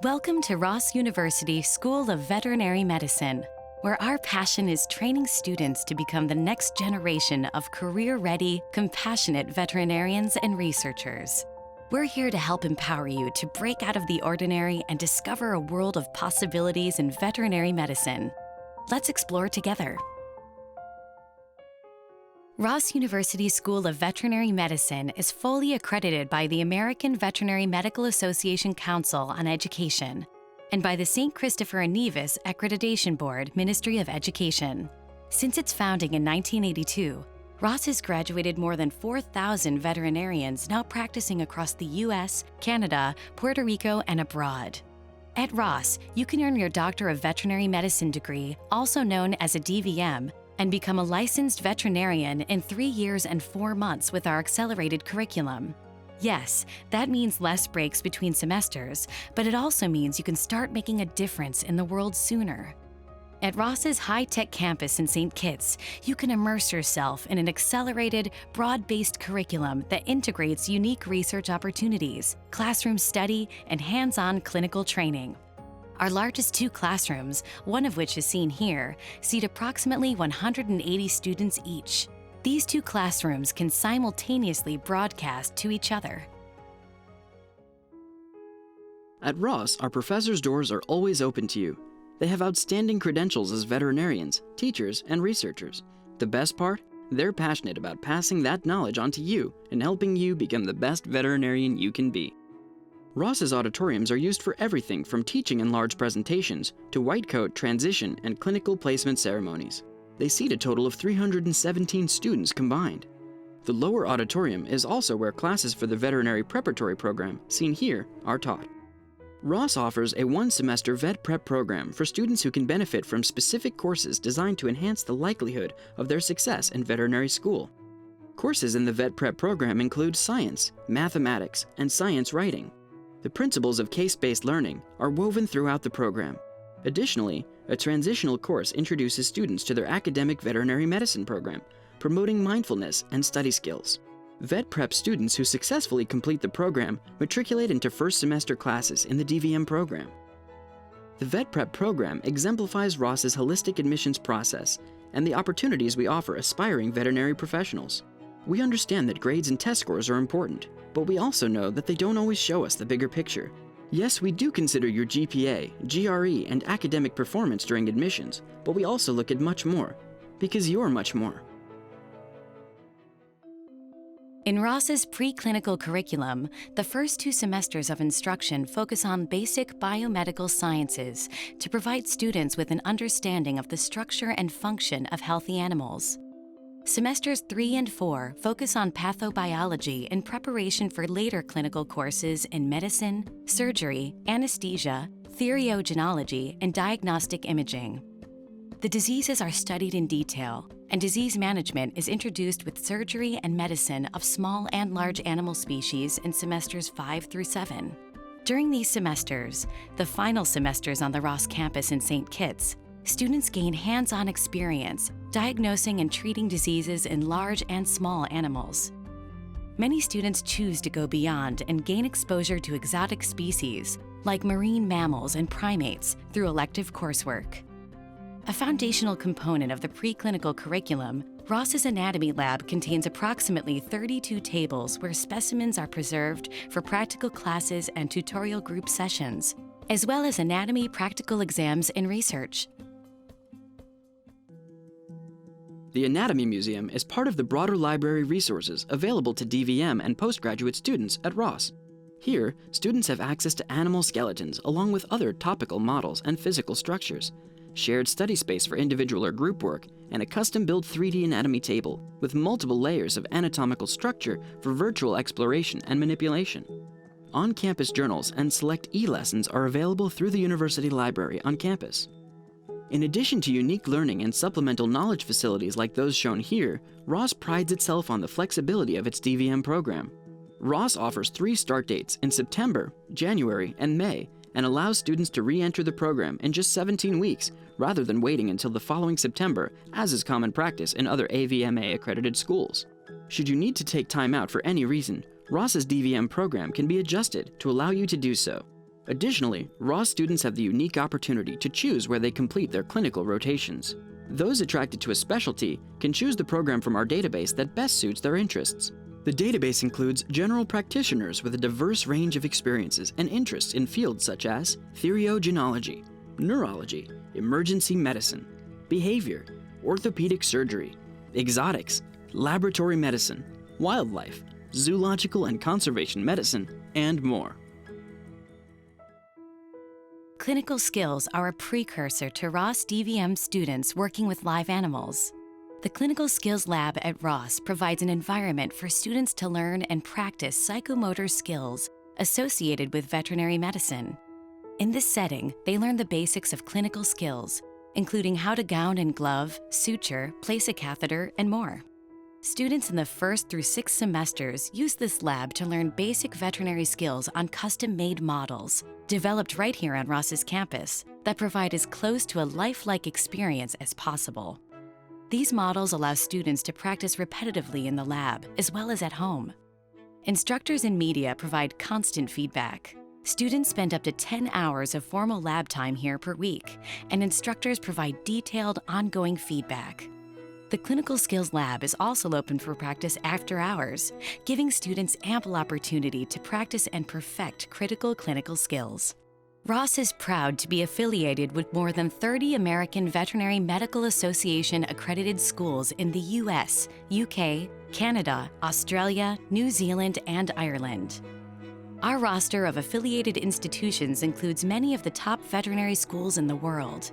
Welcome to Ross University School of Veterinary Medicine, where our passion is training students to become the next generation of career-ready, compassionate veterinarians and researchers. We're here to help empower you to break out of the ordinary and discover a world of possibilities in veterinary medicine. Let's explore together. Ross University School of Veterinary Medicine is fully accredited by the American Veterinary Medical Association Council on Education and by the St. Christopher and Nevis Accreditation Board, Ministry of Education. Since its founding in 1982, Ross has graduated more than 4,000 veterinarians now practicing across the U.S., Canada, Puerto Rico, and abroad. At Ross, you can earn your Doctor of Veterinary Medicine degree, also known as a DVM, and become a licensed veterinarian in 3 years and 4 months with our accelerated curriculum. Yes, that means less breaks between semesters, but it also means you can start making a difference in the world sooner. At Ross's high-tech campus in St. Kitts, you can immerse yourself in an accelerated, broad-based curriculum that integrates unique research opportunities, classroom study, and hands-on clinical training. Our largest 2 classrooms, one of which is seen here, seat approximately 180 students each. These 2 classrooms can simultaneously broadcast to each other. At Ross, our professors' doors are always open to you. They have outstanding credentials as veterinarians, teachers, and researchers. The best part? They're passionate about passing that knowledge on to you and helping you become the best veterinarian you can be. Ross's auditoriums are used for everything from teaching and large presentations to white coat, transition, and clinical placement ceremonies. They seat a total of 317 students combined. The lower auditorium is also where classes for the veterinary preparatory program, seen here, are taught. Ross offers a 1-semester vet prep program for students who can benefit from specific courses designed to enhance the likelihood of their success in veterinary school. Courses in the vet prep program include science, mathematics, and science writing. The principles of case-based learning are woven throughout the program. Additionally, a transitional course introduces students to their academic veterinary medicine program, promoting mindfulness and study skills. Vet prep students who successfully complete the program matriculate into first semester classes in the DVM program. The vet prep program exemplifies Ross's holistic admissions process and the opportunities we offer aspiring veterinary professionals. We understand that grades and test scores are important, but we also know that they don't always show us the bigger picture. Yes, we do consider your GPA, GRE, and academic performance during admissions, but we also look at much more, because you're much more. In Ross's preclinical curriculum, the first 2 semesters of instruction focus on basic biomedical sciences to provide students with an understanding of the structure and function of healthy animals. Semesters 3 and 4 focus on pathobiology in preparation for later clinical courses in medicine, surgery, anesthesia, theriogenology, and diagnostic imaging. The diseases are studied in detail, and disease management is introduced with surgery and medicine of small and large animal species in semesters 5 through 7. During these semesters, the final semesters on the Ross campus in St. Kitts, students gain hands-on experience diagnosing and treating diseases in large and small animals. Many students choose to go beyond and gain exposure to exotic species, like marine mammals and primates, through elective coursework. A foundational component of the preclinical curriculum, Ross's Anatomy Lab contains approximately 32 tables where specimens are preserved for practical classes and tutorial group sessions, as well as anatomy practical exams and research. The Anatomy Museum is part of the broader library resources available to DVM and postgraduate students at Ross. Here, students have access to animal skeletons along with other topical models and physical structures, shared study space for individual or group work, and a custom-built 3D anatomy table with multiple layers of anatomical structure for virtual exploration and manipulation. On-campus journals and select e-lessons are available through the university library on campus. In addition to unique learning and supplemental knowledge facilities like those shown here, Ross prides itself on the flexibility of its DVM program. Ross offers 3 start dates in September, January, and May, and allows students to re-enter the program in just 17 weeks, rather than waiting until the following September, as is common practice in other AVMA-accredited schools. Should you need to take time out for any reason, Ross's DVM program can be adjusted to allow you to do so. Additionally, Ross students have the unique opportunity to choose where they complete their clinical rotations. Those attracted to a specialty can choose the program from our database that best suits their interests. The database includes general practitioners with a diverse range of experiences and interests in fields such as theriogenology, neurology, emergency medicine, behavior, orthopedic surgery, exotics, laboratory medicine, wildlife, zoological and conservation medicine, and more. Clinical skills are a precursor to Ross DVM students working with live animals. The Clinical Skills Lab at Ross provides an environment for students to learn and practice psychomotor skills associated with veterinary medicine. In this setting, they learn the basics of clinical skills, including how to gown and glove, suture, place a catheter, and more. Students in the 1st through 6th semesters use this lab to learn basic veterinary skills on custom-made models, developed right here on Ross's campus, that provide as close to a lifelike experience as possible. These models allow students to practice repetitively in the lab, as well as at home. Instructors and media provide constant feedback. Students spend up to 10 hours of formal lab time here per week, and instructors provide detailed, ongoing feedback. The Clinical Skills Lab is also open for practice after hours, giving students ample opportunity to practice and perfect critical clinical skills. Ross is proud to be affiliated with more than 30 American Veterinary Medical Association accredited schools in the US, UK, Canada, Australia, New Zealand, and Ireland. Our roster of affiliated institutions includes many of the top veterinary schools in the world.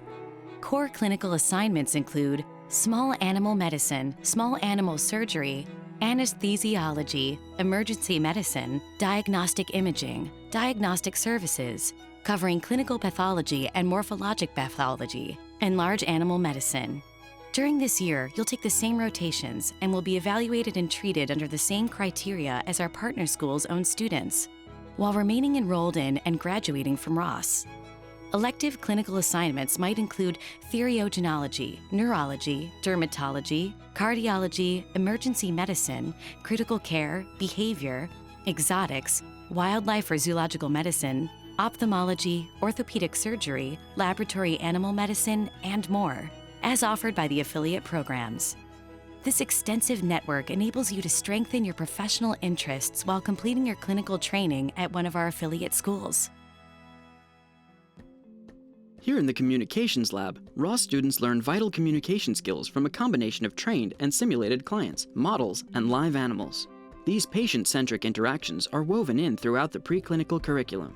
Core clinical assignments include small animal medicine, small animal surgery, anesthesiology, emergency medicine, diagnostic imaging, diagnostic services, covering clinical pathology and morphologic pathology, and large animal medicine. During this year, you'll take the same rotations and will be evaluated and treated under the same criteria as our partner schools' own students, while remaining enrolled in and graduating from Ross. Elective clinical assignments might include theriogenology, neurology, dermatology, cardiology, emergency medicine, critical care, behavior, exotics, wildlife or zoological medicine, ophthalmology, orthopedic surgery, laboratory animal medicine, and more, as offered by the affiliate programs. This extensive network enables you to strengthen your professional interests while completing your clinical training at one of our affiliate schools. Here in the Communications Lab, Ross students learn vital communication skills from a combination of trained and simulated clients, models, and live animals. These patient-centric interactions are woven in throughout the preclinical curriculum.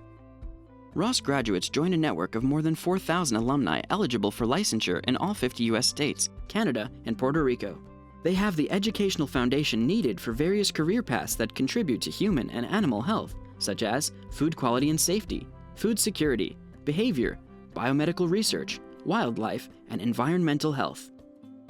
Ross graduates join a network of more than 4,000 alumni eligible for licensure in all 50 U.S. states, Canada, and Puerto Rico. They have the educational foundation needed for various career paths that contribute to human and animal health, such as food quality and safety, food security, behavior, biomedical research, wildlife, and environmental health.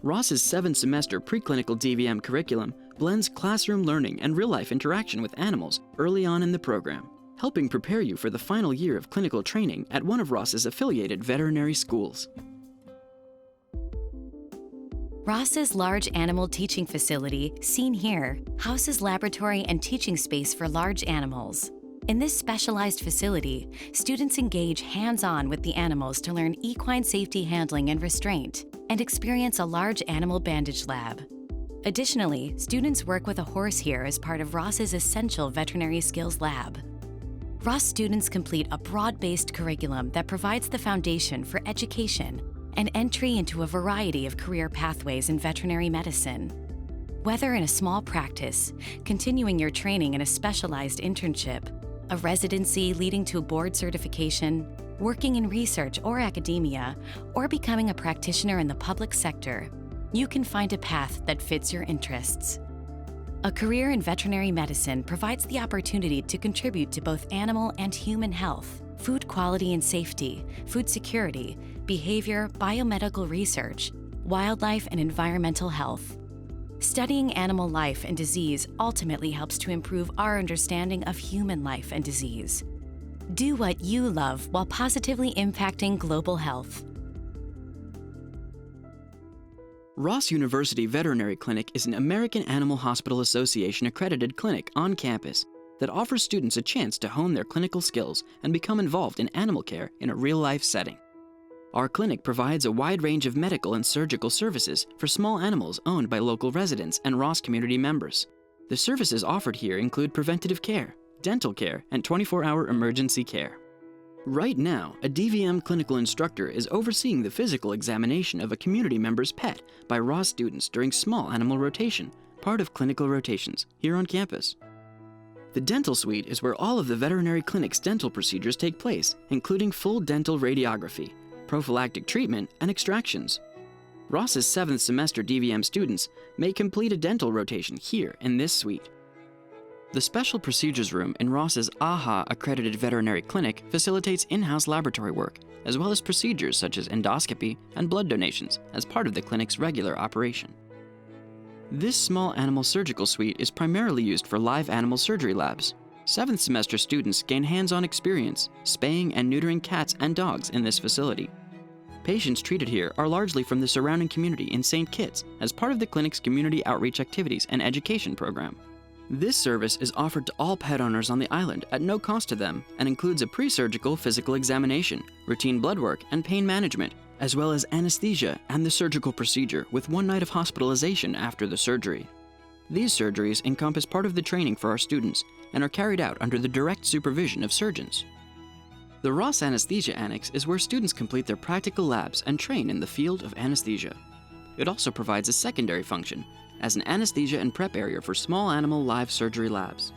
Ross's 7-semester preclinical DVM curriculum blends classroom learning and real-life interaction with animals early on in the program, helping prepare you for the final year of clinical training at one of Ross's affiliated veterinary schools. Ross's large animal teaching facility, seen here, houses laboratory and teaching space for large animals. In this specialized facility, students engage hands-on with the animals to learn equine safety handling and restraint, and experience a large animal bandage lab. Additionally, students work with a horse here as part of Ross's essential veterinary skills lab. Ross students complete a broad-based curriculum that provides the foundation for education and entry into a variety of career pathways in veterinary medicine. Whether in a small practice, continuing your training in a specialized internship, a residency leading to a board certification, working in research or academia, or becoming a practitioner in the public sector, you can find a path that fits your interests. A career in veterinary medicine provides the opportunity to contribute to both animal and human health, food quality and safety, food security, behavior, biomedical research, wildlife, and environmental health. Studying animal life and disease ultimately helps to improve our understanding of human life and disease. Do what you love while positively impacting global health. Ross University Veterinary Clinic is an American Animal Hospital Association accredited clinic on campus. that offers students a chance to hone their clinical skills and become involved in animal care in a real-life setting. Our clinic provides a wide range of medical and surgical services for small animals owned by local residents and Ross community members. The services offered here include preventative care, dental care, and 24-hour emergency care. Right now, a DVM clinical instructor is overseeing the physical examination of a community member's pet by Ross students during small animal rotation, part of clinical rotations, here on campus. The dental suite is where all of the veterinary clinic's dental procedures take place, including full dental radiography, prophylactic treatment, and extractions. Ross's 7th semester DVM students may complete a dental rotation here in this suite. The Special Procedures Room in Ross's AHA accredited veterinary clinic facilitates in-house laboratory work, as well as procedures such as endoscopy and blood donations as part of the clinic's regular operation. This small animal surgical suite is primarily used for live animal surgery labs. 7th semester students gain hands-on experience spaying and neutering cats and dogs in this facility. Patients treated here are largely from the surrounding community in St. Kitts as part of the clinic's community outreach activities and education program. This service is offered to all pet owners on the island at no cost to them and includes a pre-surgical physical examination, routine blood work, and pain management, as well as anesthesia and the surgical procedure with 1 night of hospitalization after the surgery. These surgeries encompass part of the training for our students and are carried out under the direct supervision of surgeons. The Ross Anesthesia Annex is where students complete their practical labs and train in the field of anesthesia. It also provides a secondary function as an anesthesia and prep area for small animal live surgery labs.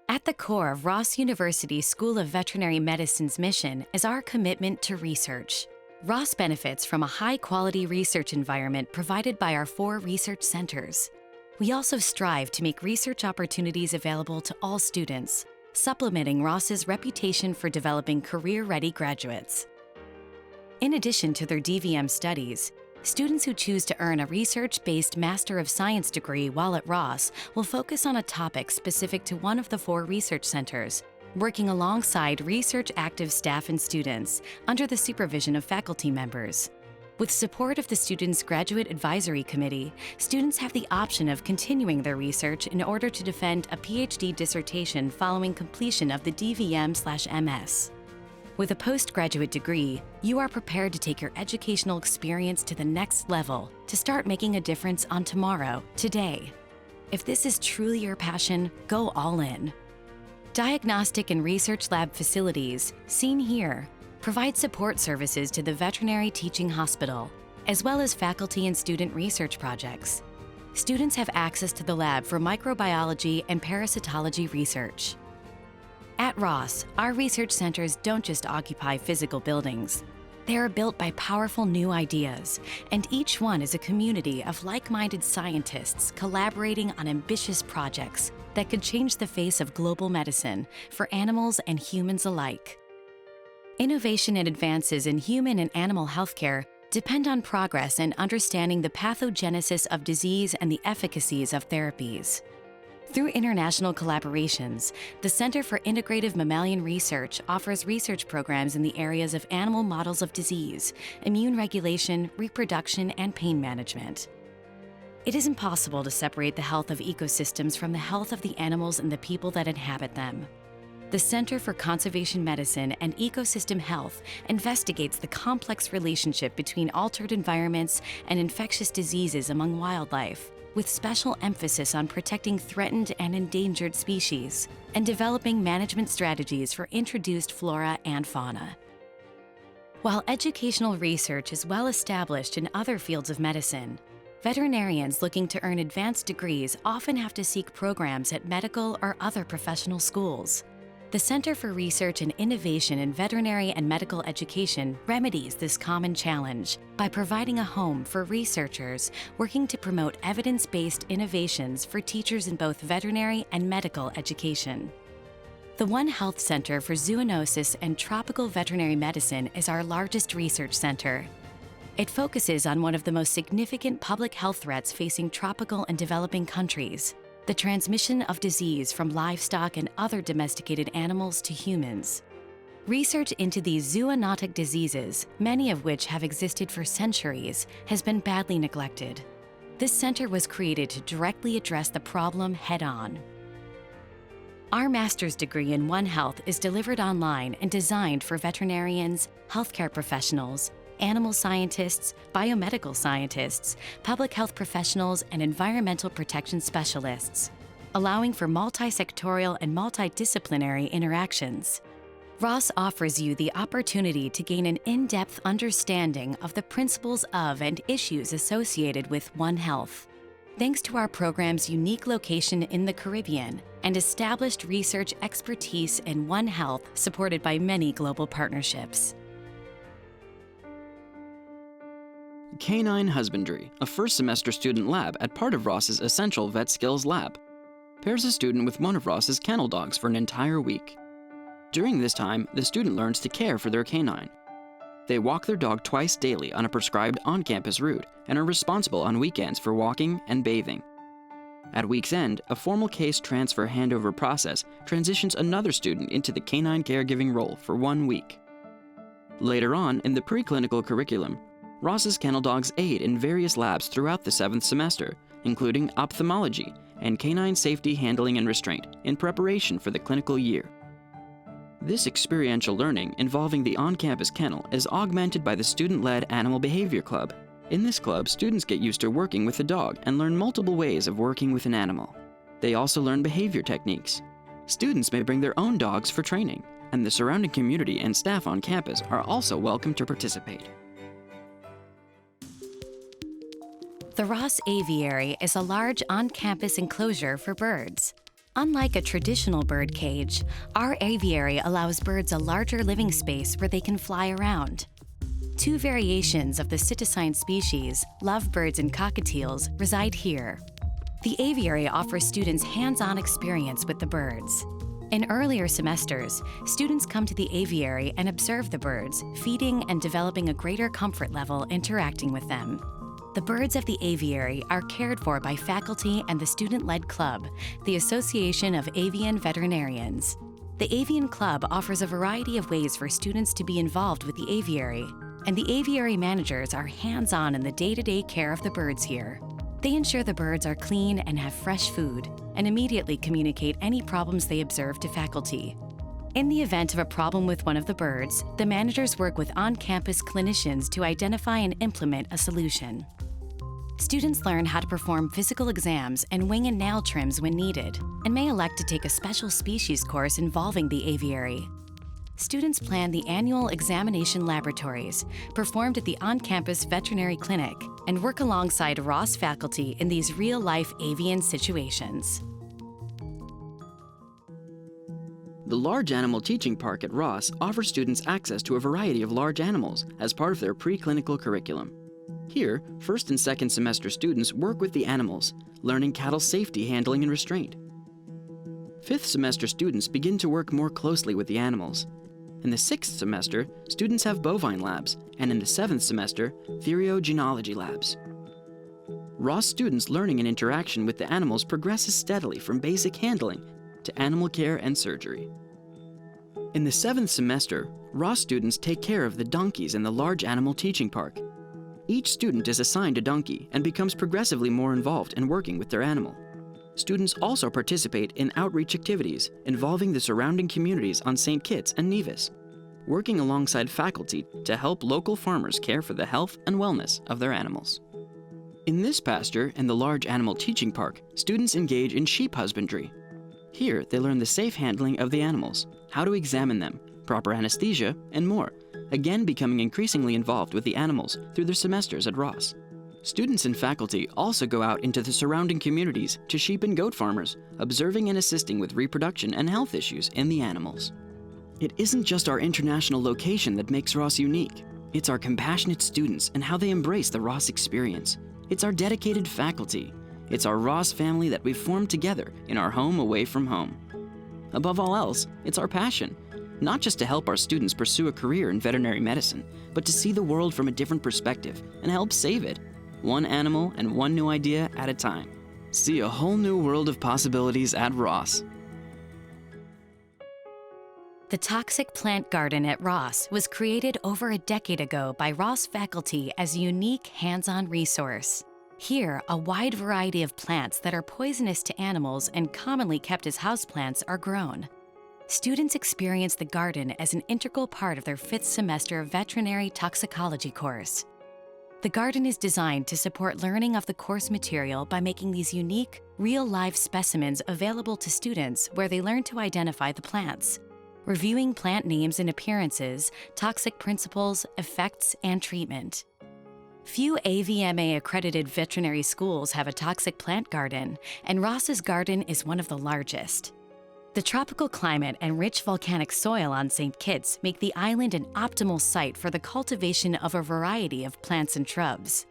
At the core of Ross University School of Veterinary Medicine's mission is our commitment to research. Ross benefits from a high-quality research environment provided by our 4 research centers. We also strive to make research opportunities available to all students, supplementing Ross's reputation for developing career-ready graduates. In addition to their DVM studies, students who choose to earn a research-based Master of Science degree while at Ross will focus on a topic specific to one of the 4 research centers, working alongside research-active staff and students under the supervision of faculty members. With support of the Students' Graduate Advisory Committee, students have the option of continuing their research in order to defend a PhD dissertation following completion of the DVM/MS. With a postgraduate degree, you are prepared to take your educational experience to the next level to start making a difference on tomorrow, today. If this is truly your passion, go all in. Diagnostic and research lab facilities, seen here, provide support services to the veterinary teaching hospital, as well as faculty and student research projects. Students have access to the lab for microbiology and parasitology research. At Ross, our research centers don't just occupy physical buildings. They are built by powerful new ideas, and each one is a community of like-minded scientists collaborating on ambitious projects that could change the face of global medicine for animals and humans alike. Innovation and advances in human and animal healthcare depend on progress in understanding the pathogenesis of disease and the efficacies of therapies. Through international collaborations, the Center for Integrative Mammalian Research offers research programs in the areas of animal models of disease, immune regulation, reproduction, and pain management. It is impossible to separate the health of ecosystems from the health of the animals and the people that inhabit them. The Center for Conservation Medicine and Ecosystem Health investigates the complex relationship between altered environments and infectious diseases among wildlife, with special emphasis on protecting threatened and endangered species and developing management strategies for introduced flora and fauna. While educational research is well established in other fields of medicine, veterinarians looking to earn advanced degrees often have to seek programs at medical or other professional schools. The Center for Research and Innovation in Veterinary and Medical Education remedies this common challenge by providing a home for researchers working to promote evidence-based innovations for teachers in both veterinary and medical education. The One Health Center for Zoonosis and Tropical Veterinary Medicine is our largest research center. It focuses on one of the most significant public health threats facing tropical and developing countries: the transmission of disease from livestock and other domesticated animals to humans. Research into these zoonotic diseases, many of which have existed for centuries, has been badly neglected. This center was created to directly address the problem head-on. Our master's degree in One Health is delivered online and designed for veterinarians, healthcare professionals, animal scientists, biomedical scientists, public health professionals, and environmental protection specialists, allowing for multi-sectorial and multidisciplinary interactions. Ross offers you the opportunity to gain an in-depth understanding of the principles of and issues associated with One Health. Thanks to our program's unique location in the Caribbean and established research expertise in One Health supported by many global partnerships. Canine Husbandry, a first-semester student lab at part of Ross's Essential Vet Skills Lab, pairs a student with one of Ross's kennel dogs for an entire week. During this time, the student learns to care for their canine. They walk their dog twice daily on a prescribed on-campus route and are responsible on weekends for walking and bathing. At week's end, a formal case transfer handover process transitions another student into the canine caregiving role for 1 week. Later on in the preclinical curriculum, Ross's kennel dogs aid in various labs throughout the 7th semester, including ophthalmology and canine safety handling and restraint in preparation for the clinical year. This experiential learning involving the on-campus kennel is augmented by the student-led Animal Behavior Club. In this club, students get used to working with a dog and learn multiple ways of working with an animal. They also learn behavior techniques. Students may bring their own dogs for training, and the surrounding community and staff on campus are also welcome to participate. The Ross Aviary is a large on-campus enclosure for birds. Unlike a traditional bird cage, our aviary allows birds a larger living space where they can fly around. 2 variations of the cetacine species, lovebirds and cockatiels, reside here. The aviary offers students hands-on experience with the birds. In earlier semesters, students come to the aviary and observe the birds, feeding and developing a greater comfort level interacting with them. The birds of the aviary are cared for by faculty and the student-led club, the Association of Avian Veterinarians. The Avian Club offers a variety of ways for students to be involved with the aviary, and the aviary managers are hands-on in the day-to-day care of the birds here. They ensure the birds are clean and have fresh food, and immediately communicate any problems they observe to faculty. In the event of a problem with one of the birds, the managers work with on-campus clinicians to identify and implement a solution. Students learn how to perform physical exams and wing and nail trims when needed, and may elect to take a special species course involving the aviary. Students plan the annual examination laboratories, performed at the on-campus veterinary clinic, and work alongside Ross faculty in these real-life avian situations. The Large Animal Teaching Park at Ross offers students access to a variety of large animals as part of their preclinical curriculum. Here, 1st and 2nd semester students work with the animals, learning cattle safety handling and restraint. 5th semester students begin to work more closely with the animals. In the 6th semester, students have bovine labs, and in the 7th semester, theriogenology labs. Ross students' learning and interaction with the animals progresses steadily from basic handling to animal care and surgery. In the 7th semester, Ross students take care of the donkeys in the Large Animal Teaching Park. Each student is assigned a donkey and becomes progressively more involved in working with their animal. Students also participate in outreach activities involving the surrounding communities on St. Kitts and Nevis, working alongside faculty to help local farmers care for the health and wellness of their animals. In this pasture in the Large Animal Teaching Park, students engage in sheep husbandry. Here, they learn the safe handling of the animals, how to examine them, proper anesthesia, and more, again becoming increasingly involved with the animals through their semesters at Ross. Students and faculty also go out into the surrounding communities to sheep and goat farmers, observing and assisting with reproduction and health issues in the animals. It isn't just our international location that makes Ross unique. It's our compassionate students and how they embrace the Ross experience. It's our dedicated faculty. It's our Ross family that we've formed together in our home away from home. Above all else, it's our passion, not just to help our students pursue a career in veterinary medicine, but to see the world from a different perspective and help save it, one animal and one new idea at a time. See a whole new world of possibilities at Ross. The Toxic Plant Garden at Ross was created over a decade ago by Ross faculty as a unique hands-on resource. Here, a wide variety of plants that are poisonous to animals and commonly kept as houseplants are grown. Students experience the garden as an integral part of their 5th semester veterinary toxicology course. The garden is designed to support learning of the course material by making these unique, real-life specimens available to students where they learn to identify the plants, reviewing plant names and appearances, toxic principles, effects, and treatment. Few AVMA-accredited veterinary schools have a toxic plant garden, and Ross's garden is one of the largest. The tropical climate and rich volcanic soil on St. Kitts make the island an optimal site for the cultivation of a variety of plants and shrubs.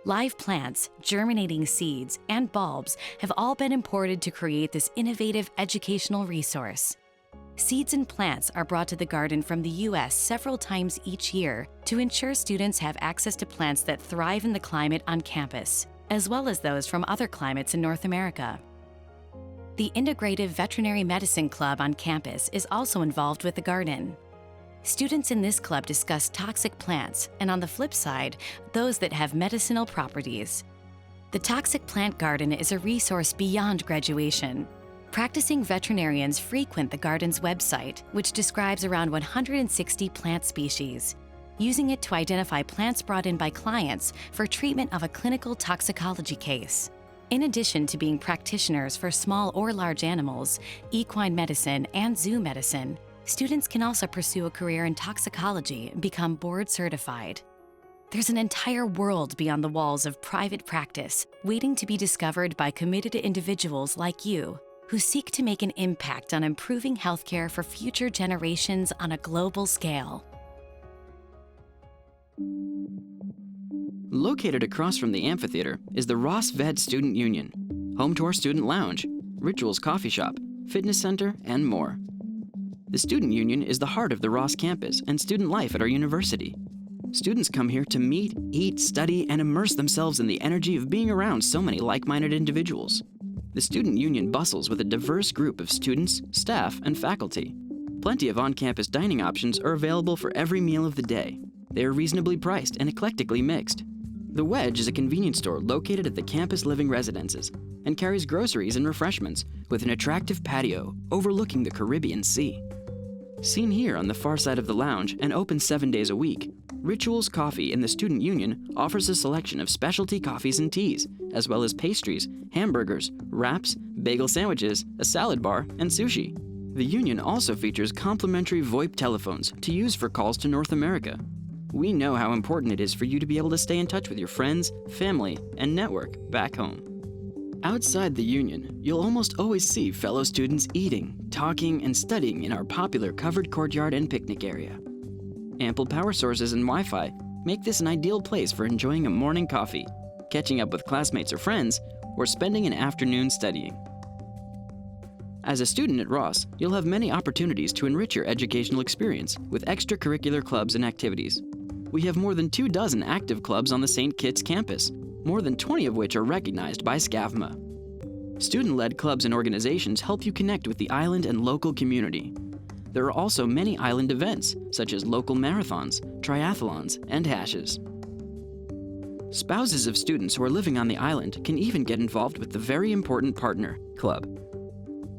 Live plants, germinating seeds, and bulbs have all been imported to create this innovative educational resource. Seeds and plants are brought to the garden from the U.S. several times each year to ensure students have access to plants that thrive in the climate on campus, as well as those from other climates in North America. The Integrative Veterinary Medicine Club on campus is also involved with the garden. Students in this club discuss toxic plants, and on the flip side, those that have medicinal properties. The Toxic Plant Garden is a resource beyond graduation. Practicing veterinarians frequent the garden's website, which describes around 160 plant species, using it to identify plants brought in by clients for treatment of a clinical toxicology case. In addition to being practitioners for small or large animals, equine medicine, and zoo medicine, students can also pursue a career in toxicology and become board certified. There's an entire world beyond the walls of private practice, waiting to be discovered by committed individuals like you, who seek to make an impact on improving healthcare for future generations on a global scale. Located across from the amphitheater is the Ross Vet Student Union, home to our student lounge, Rituals Coffee Shop, fitness center, and more. The Student Union is the heart of the Ross campus and student life at our university. Students come here to meet, eat, study, and immerse themselves in the energy of being around so many like-minded individuals. The Student Union bustles with a diverse group of students, staff, and faculty. Plenty of on-campus dining options are available for every meal of the day. They are reasonably priced and eclectically mixed. The Wedge is a convenience store located at the campus living residences and carries groceries and refreshments with an attractive patio overlooking the Caribbean Sea. Seen here on the far side of the lounge and open 7 days a week, Rituals Coffee in the Student Union offers a selection of specialty coffees and teas, as well as pastries, hamburgers, wraps, bagel sandwiches, a salad bar, and sushi. The Union also features complimentary VoIP telephones to use for calls to North America. We know how important it is for you to be able to stay in touch with your friends, family, and network back home. Outside the Union, you'll almost always see fellow students eating, talking, and studying in our popular covered courtyard and picnic area. Ample power sources and Wi-Fi make this an ideal place for enjoying a morning coffee, catching up with classmates or friends, or spending an afternoon studying. As a student at Ross, you'll have many opportunities to enrich your educational experience with extracurricular clubs and activities. We have more than 24 active clubs on the St. Kitts campus, more than 20 of which are recognized by SCAVMA. Student-led clubs and organizations help you connect with the island and local community. There are also many island events, such as local marathons, triathlons, and hashes. Spouses of students who are living on the island can even get involved with the very important Partner Club.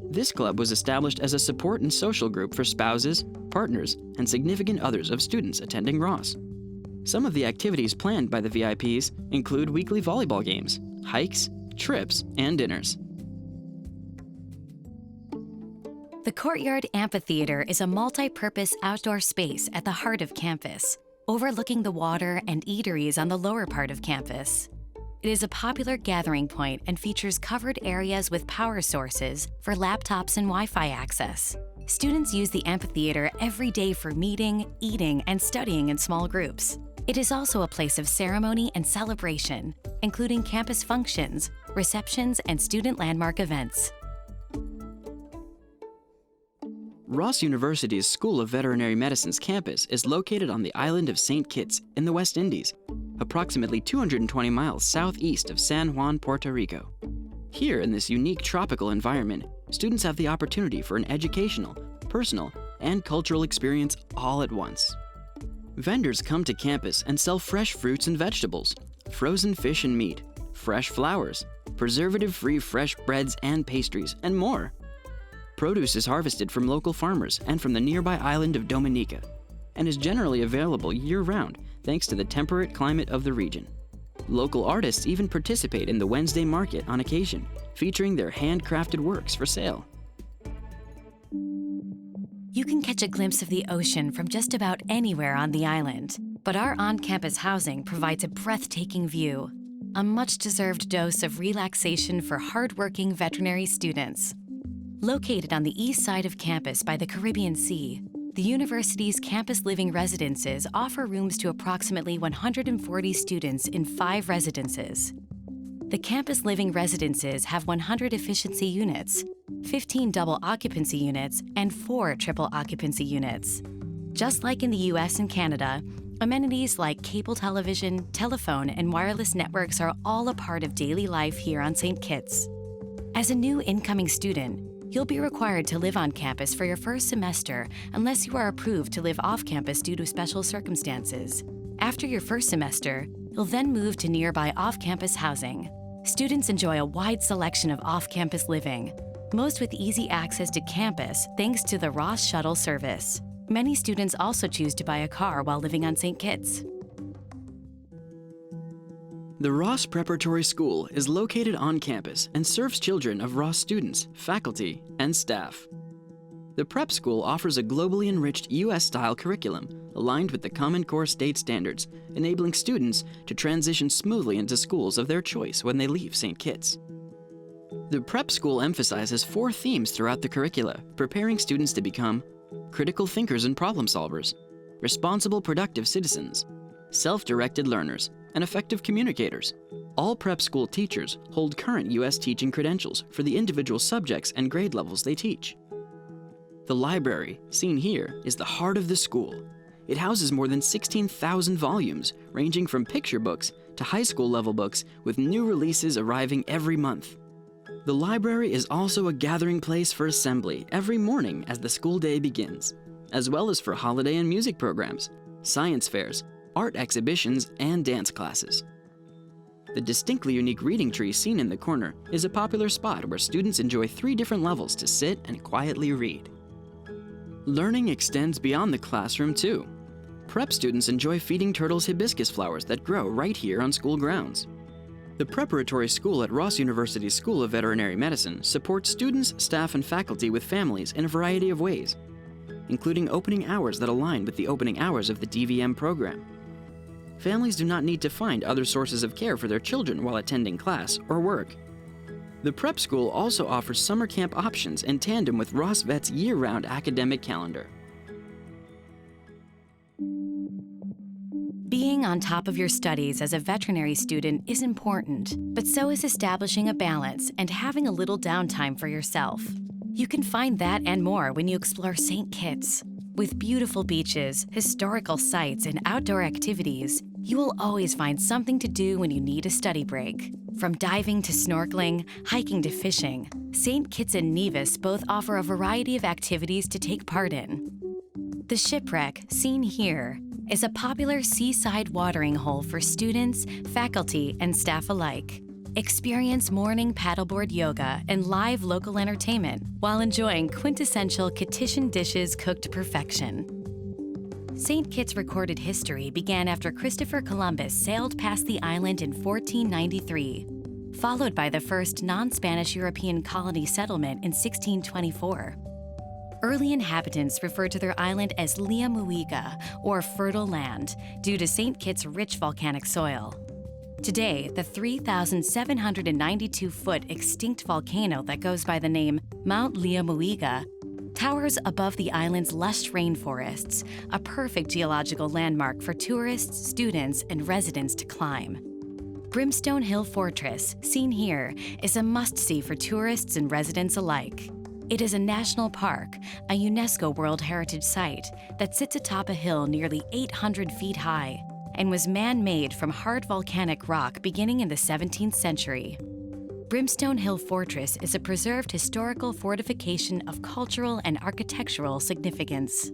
This club was established as a support and social group for spouses, partners, and significant others of students attending Ross. Some of the activities planned by the VIPs include weekly volleyball games, hikes, trips, and dinners. The Courtyard Amphitheater is a multi-purpose outdoor space at the heart of campus, overlooking the water and eateries on the lower part of campus. It is a popular gathering point and features covered areas with power sources for laptops and Wi-Fi access. Students use the amphitheater every day for meeting, eating, and studying in small groups. It is also a place of ceremony and celebration, including campus functions, receptions, and student landmark events. Ross University's School of Veterinary Medicine's campus is located on the island of St. Kitts in the West Indies, approximately 220 miles southeast of San Juan, Puerto Rico. Here, in this unique tropical environment, students have the opportunity for an educational, personal, and cultural experience all at once. Vendors come to campus and sell fresh fruits and vegetables, frozen fish and meat, fresh flowers, preservative-free fresh breads and pastries, and more. Produce is harvested from local farmers and from the nearby island of Dominica, and is generally available year-round thanks to the temperate climate of the region. Local artists even participate in the Wednesday market on occasion, featuring their handcrafted works for sale. You can catch a glimpse of the ocean from just about anywhere on the island, but our on-campus housing provides a breathtaking view, a much-deserved dose of relaxation for hardworking veterinary students. Located on the east side of campus by the Caribbean Sea, the university's campus living residences offer rooms to approximately 140 students in 5 residences. The campus living residences have 100 efficiency units, 15 double occupancy units, and 4 triple occupancy units. Just like in the US and Canada, amenities like cable television, telephone, and wireless networks are all a part of daily life here on St. Kitts. As a new incoming student, you'll be required to live on campus for your first semester unless you are approved to live off campus due to special circumstances. After your first semester, you'll then move to nearby off-campus housing. Students enjoy a wide selection of off-campus living, most with easy access to campus thanks to the Ross Shuttle service. Many students also choose to buy a car while living on St. Kitts. The Ross Preparatory School is located on campus and serves children of Ross students, faculty, and staff. The prep school offers a globally enriched U.S.-style curriculum aligned with the Common Core state standards, enabling students to transition smoothly into schools of their choice when they leave St. Kitts. The prep school emphasizes 4 themes throughout the curricula, preparing students to become critical thinkers and problem solvers, responsible productive citizens, self-directed learners, and effective communicators. All prep school teachers hold current U.S. teaching credentials for the individual subjects and grade levels they teach. The library, seen here, is the heart of the school. It houses more than 16,000 volumes, ranging from picture books to high school level books, with new releases arriving every month. The library is also a gathering place for assembly every morning as the school day begins, as well as for holiday and music programs, science fairs, art exhibitions, and dance classes. The distinctly unique reading tree seen in the corner is a popular spot where students enjoy 3 different levels to sit and quietly read. Learning extends beyond the classroom too. Prep students enjoy feeding turtles hibiscus flowers that grow right here on school grounds. The preparatory school at Ross University's School of Veterinary Medicine supports students, staff, and faculty with families in a variety of ways, including opening hours that align with the opening hours of the DVM program. Families do not need to find other sources of care for their children while attending class or work. The prep school also offers summer camp options in tandem with Ross Vet's year-round academic calendar. Being on top of your studies as a veterinary student is important, but so is establishing a balance and having a little downtime for yourself. You can find that and more when you explore St. Kitts. With beautiful beaches, historical sites, and outdoor activities, you will always find something to do when you need a study break. From diving to snorkeling, hiking to fishing, St. Kitts and Nevis both offer a variety of activities to take part in. The Shipwreck, seen here, is a popular seaside watering hole for students, faculty, and staff alike. Experience morning paddleboard yoga and live local entertainment while enjoying quintessential Kittitian dishes cooked to perfection. St. Kitts' recorded history began after Christopher Columbus sailed past the island in 1493, followed by the first non-Spanish European colony settlement in 1624. Early inhabitants referred to their island as Liamuiga, or fertile land, due to St. Kitts' rich volcanic soil. Today, the 3,792-foot extinct volcano that goes by the name Mount Liamuiga towers above the island's lush rainforests, a perfect geological landmark for tourists, students, and residents to climb. Brimstone Hill Fortress, seen here, is a must-see for tourists and residents alike. It is a national park, a UNESCO World Heritage Site that sits atop a hill nearly 800 feet high and was man-made from hard volcanic rock beginning in the 17th century. Brimstone Hill Fortress is a preserved historical fortification of cultural and architectural significance.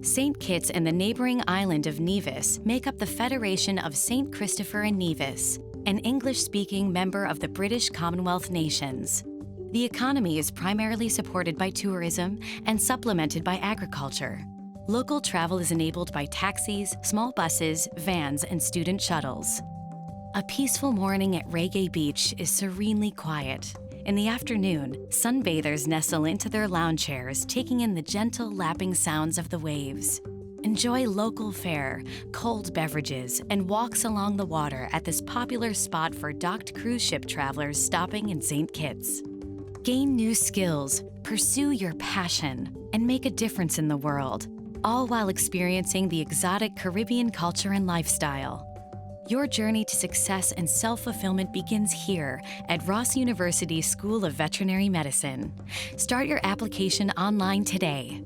St. Kitts and the neighboring island of Nevis make up the Federation of St. Christopher and Nevis, an English-speaking member of the British Commonwealth nations. The economy is primarily supported by tourism and supplemented by agriculture. Local travel is enabled by taxis, small buses, vans, and student shuttles. A peaceful morning at Reggae Beach is serenely quiet. In the afternoon, sunbathers nestle into their lounge chairs, taking in the gentle lapping sounds of the waves. Enjoy local fare, cold beverages, and walks along the water at this popular spot for docked cruise ship travelers stopping in St. Kitts. Gain new skills, pursue your passion, and make a difference in the world, all while experiencing the exotic Caribbean culture and lifestyle. Your journey to success and self-fulfillment begins here at Ross University School of Veterinary Medicine. Start your application online today.